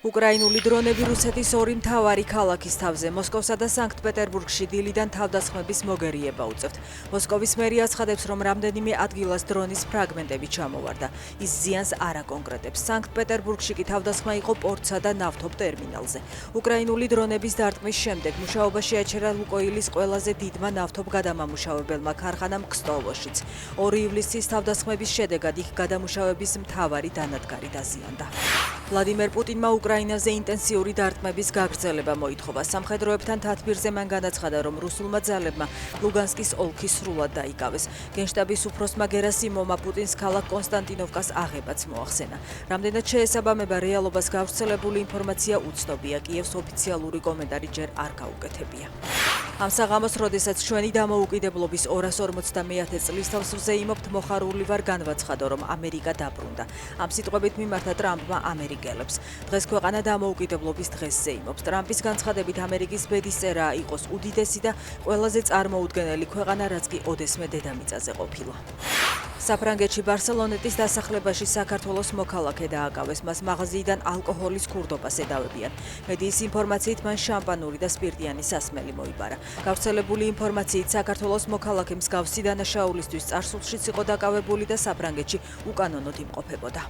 უკრაინული დრონები რუსეთის ორი მთავარი ქალაქის თავზე, მოსკოვსა და სანქტ-პეტერბურგში დილიდან თავდასხმების მოგერიება უწევთ. მოსკოვის მერია აცხადებს, რომ რამდენიმე ადგილას დრონის ფრაგმენტები ჩამოვარდა. ის ზიანს არ აკონკრეტებს. სანქტ-პეტერბურგში კი თავდასხმა იყო პორტსა და ნავთობ ტერმინალზე. უკრაინული დრონების დარტყმის შემდეგ მუშაობაში აჩერა ლუკოილის ყველაზე დიდმა ნავთობ გადამამუშავებელმა ქარხანამ ქსტოვოშიც. 2 ივლისის თავდასხმების შედეგად იქ გადამუშავების მთავარი დანადგარი დაზიანდა. ვლადიმერ პუტინმა უკრაინაზე ინტენსიური დარტყმების გაგრძელება მოითხოვა. სამხედროებთან თათბირზე მან განაცხადა, რომ რუსულმა ძალებმა ლუგანსკის ოლქი სრულად დაიკავეს. გენშტაბის უფროსმა გერასიმოვმა პუტინს ქალაქ კონსტანტინოვკას აღებაც მოახსენა. რამდენად შეესაბამება რეალობას გავრცელებული ინფორმაცია უცნობია. კიევს ოფიციალური კომენტარი ჯერ არ გაუკეთებია. ამ საღამოს, როდესაც ჩვენი დამოუკიდებლობის 250 წლის თავს ვზეიმობთ, მოხარული ვარ განვაცხადო, რომ ამერიკა დაბრუნდა. ამ სიტყვებით მიმართა ტრამპმა ამერიკელებს. დღეს ქვეყანა დამოუკიდებლობის დღეს ზეიმობს. ტრამპის განცხადებით, ამერიკის ბედისწერაა იყოს უდიდესი და ყველაზე წარმოუდგენელი ქვეყანა, რაც კი ოდესმე დედამიწაზე ყოფილა. საფრანგეთში ბარსელონეტის დასახლებაში საქართველოს მოქალაქე დააკავეს. მას მაღაზიიდან ალკოჰოლის ქურდობას ედავებიან. მედიის ინფორმაციით მან შამპანური და სპირტიანი სასმელი მოიბარა. გავრცელებული ინფორმაციით საქართველოს მოქალაქე მსგავსი დანაშაულისთვის წარსულშიც იყო დაკავებული და საფრანგეთში უკანონოდ იმყოფებოდა.